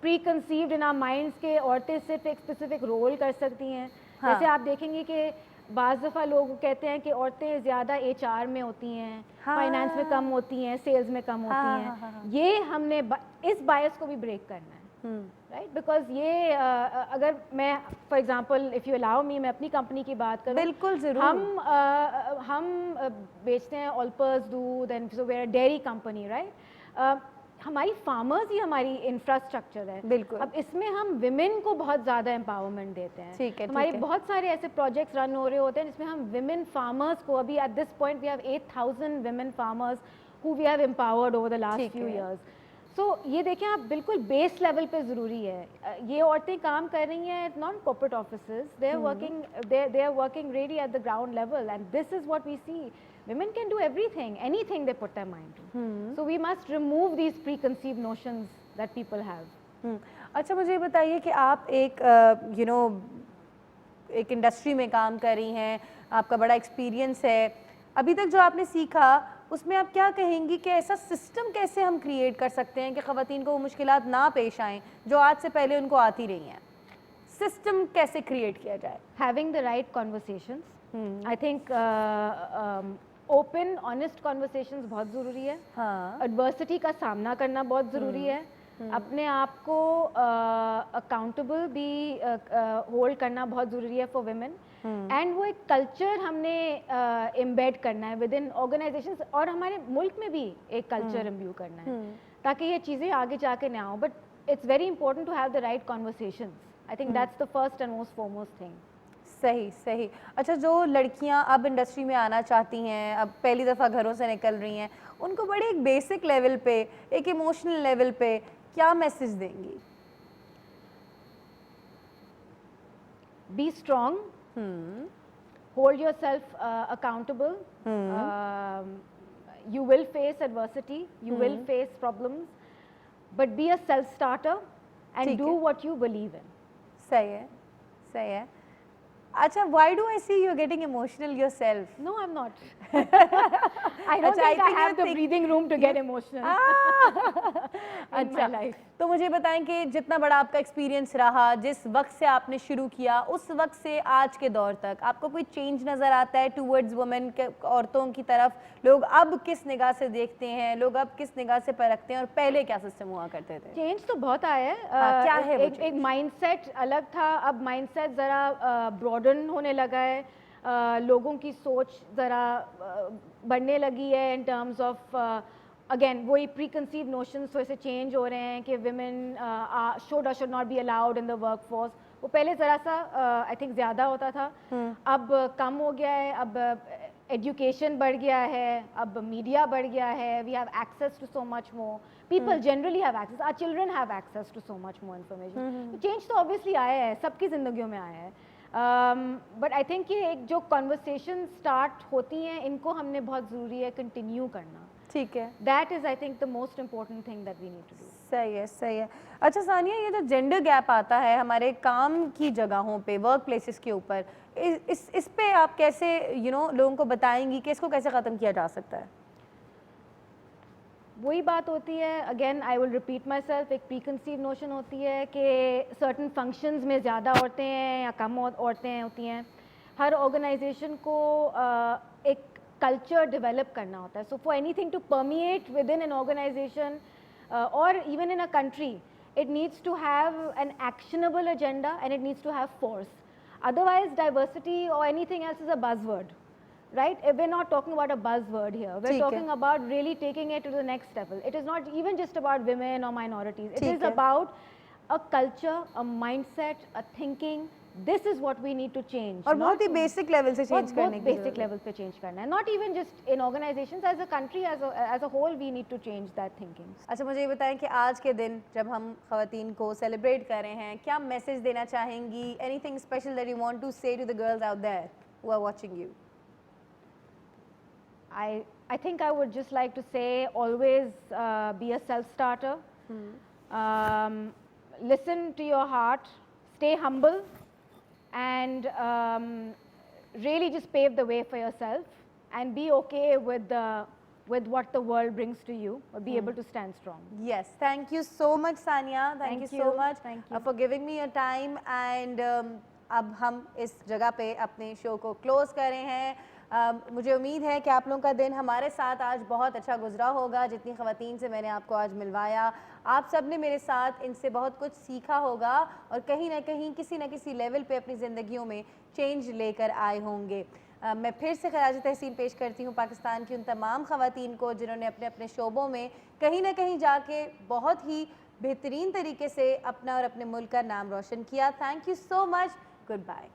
پری کنسیوڈ ان آر مائنڈس کے عورتیں صرف ایک اسپیسیفک رول کر سکتی ہیں. جیسے آپ دیکھیں گے کہ بعض دفعہ لوگ کہتے ہیں کہ عورتیں زیادہ ایچ آر میں ہوتی ہیں, فائنانس میں کم ہوتی ہیں, سیلز میں کم ہوتی ہیں. یہ ہم نے اس باعث کو بھی بریک کرنا ہے, رائٹ, بیکاز یہ اگر میں for example if you allow me, میں اپنی کمپنی کی بات کروں. بالکل ضرور. ہم بیچتے ہیں آلپرز دودھ and so we are dairy company, right. ہماری فارمرز ہی ہماری انفراسٹرکچر ہے. بالکل. اب اس میں ہم ویمن کو بہت زیادہ امپاورمنٹ دیتے ہیں. ٹھیک ہے. ہمارے بہت سارے ایسے پروجیکٹس رن ہو رہے ہوتے ہیں جس میں ہم ویمن فارمرز کو, ابھی at this point we have 8,000 women farmers who we have empowered over the last few years. So یہ دیکھیں آپ بالکل بیس لیول پہ ضروری ہے. یہ عورتیں کام کر رہی ہیں at non corporate offices, they are working really at the ground level, and this is what we see. Women can do everything, anything they put their mind to. So we must remove these preconceived notions that people have. اچھا مجھے یہ بتائیے کہ آپ ایک ایک industry میں کام کر رہی ہیں, آپ کا بڑا ایکسپیرینس ہے, ابھی تک جو آپ نے سیکھا اس میں آپ کیا کہیں گی کہ ایسا سسٹم کیسے ہم کریٹ کر سکتے ہیں کہ خواتین کو وہ مشکلات نہ پیش آئیں جو آج سے پہلے ان کو آتی رہی ہیں؟ سسٹم کیسے کریٹ کیا جائے؟ Having the right conversations. I think open honest conversations بہت ضروری ہے. ایڈورسٹی کا سامنا کرنا بہت ضروری ہے. اپنے آپ کو اکاؤنٹیبل بھی ہولڈ کرنا بہت ضروری ہے فار ویمن. اینڈ وہ ایک کلچر ہم نے امبیڈ کرنا ہے ود ان آرگنائزیشنز, اور ہمارے ملک میں بھی ایک کلچر امبیو کرنا ہے تاکہ یہ چیزیں آگے جا کے نہ ہوں. But it's very important to have the right conversations. I think that's the first and most foremost thing. صحیح صحیح. اچھا جو لڑکیاں اب انڈسٹری میں آنا چاہتی ہیں, اب پہلی دفعہ گھروں سے نکل رہی ہیں, ان کو بڑے ایک بیسک لیول پہ, ایک ایموشنل لیول پہ کیا میسج دیں گی؟ Be strong, hold yourself accountable. You will face adversity, you will face problems, but be a self starter and do what you believe in. صحیح ہے, صحیح ہے. اچھا, why do I see you're getting emotional yourself? No, I'm not. I don't think I have the breathing room to get emotional in my life. تو مجھے بتائیں کہ جتنا بڑا آپ کا ایکسپیرینس رہا, جس وقت سے آپ نے شروع کیا اس وقت سے آج کے دور تک, آپ کو کوئی چینج نظر آتا ہے ٹورڈز وومن کے, عورتوں کی طرف لوگ اب کس نگاہ سے دیکھتے ہیں, لوگ اب کس نگاہ سے پرکھتے ہیں, اور پہلے کیا سسٹم ہوا کرتے تھے؟ چینج تو بہت آیا ہے. کیا ہے وہ ایک مائنڈ سیٹ الگ تھا, اب مائنڈ سیٹ ذرا براڈن ہونے لگا ہے. لوگوں کی سوچ ذرا بڑھنے لگی ہے ان ٹرمز آف اگین وہی پری کنسیو نوشنز تھوڑے سے چینج ہو رہے ہیں کہ ویمن شوڈ اور should not be allowed in the workforce. وہ پہلے ذرا سا آئی تھنک زیادہ ہوتا تھا, اب کم ہو گیا ہے. اب ایجوکیشن بڑھ گیا ہے, اب میڈیا بڑھ گیا ہے, we have access to so much more, people generally have access, or children have access to so much more information. Change تو اوبیسلی آیا ہے, سب کی زندگیوں میں آیا ہے. بٹ آئی تھنک یہ ایک جو کنورسیشن اسٹارٹ ہوتی ہیں ان کو ہم نے بہت ضروری ہے کنٹینیو کرنا. ٹھیک ہے. That is, I think, the most important thing that we need to do. صحیح ہے صحیح ہے. اچھا ثانیہ, یہ جو جینڈر گیپ آتا ہے ہمارے کام کی جگہوں پہ, ورک پلیسز کے اوپر, اس پہ آپ کیسے لوگوں کو بتائیں گی کہ اس کو کیسے ختم کیا جا سکتا ہے؟ وہی بات ہوتی ہے, again I will repeat my self, ایک پری کنسیو نوشن ہوتی ہے کہ سرٹن فنکشنز میں زیادہ عورتیں ہیں یا کم عورتیں ہوتی ہیں. ہر آرگنائزیشن کو ایک کلچر ڈیولپ کرنا ہوتا ہے. So for anything to permeate within an organization اور even in a country, it needs to have an actionable agenda and it needs to have force. Otherwise, diversity or anything else is a buzzword, right? We're not talking about a buzzword here. We're talking about really taking it to the next level. It is not even just about women or minorities. It is about a culture, a mindset, a thinking. This is what we need to change. اور بہت ہی basic level سے change کرنے کی basic level پہ change کرنا ہے. Not even just in organizations, as a country, as a whole, we need to change that thinking. اچھا مجھے یہ بتائیں کہ آج کے دن جب ہم خواتین کو سیلیبریٹ کر رہے ہیں, کیا میسج دینا چاہیں گی؟ Anything special that you want to say to the girls out there who are watching you? I think I would just like to say, always be a self-starter. Listen to your heart, stay humble, and really just pave the way for yourself and be okay with what the world brings to you, or be able to stand strong. Yes, thank you so much Sania, thank you so much for giving me your time. And اب ہم اس جگہ پہ اپنے شو کو close کر رہے ہیں. مجھے امید ہے کہ آپ لوگوں کا دن ہمارے ساتھ آج بہت اچھا گزرا ہوگا. جتنی خواتین سے میں نے آپ کو آج ملوایا, آپ سب نے میرے ساتھ ان سے بہت کچھ سیکھا ہوگا اور کہیں نہ کہیں کسی نہ کسی لیول پہ اپنی زندگیوں میں چینج لے کر آئے ہوں گے. میں پھر سے خراج تحسین پیش کرتی ہوں پاکستان کی ان تمام خواتین کو جنہوں نے اپنے اپنے شعبوں میں کہیں نہ کہیں جا کے بہت ہی بہترین طریقے سے اپنا اور اپنے ملک کا نام روشن کیا. Thank you so much. Good bye.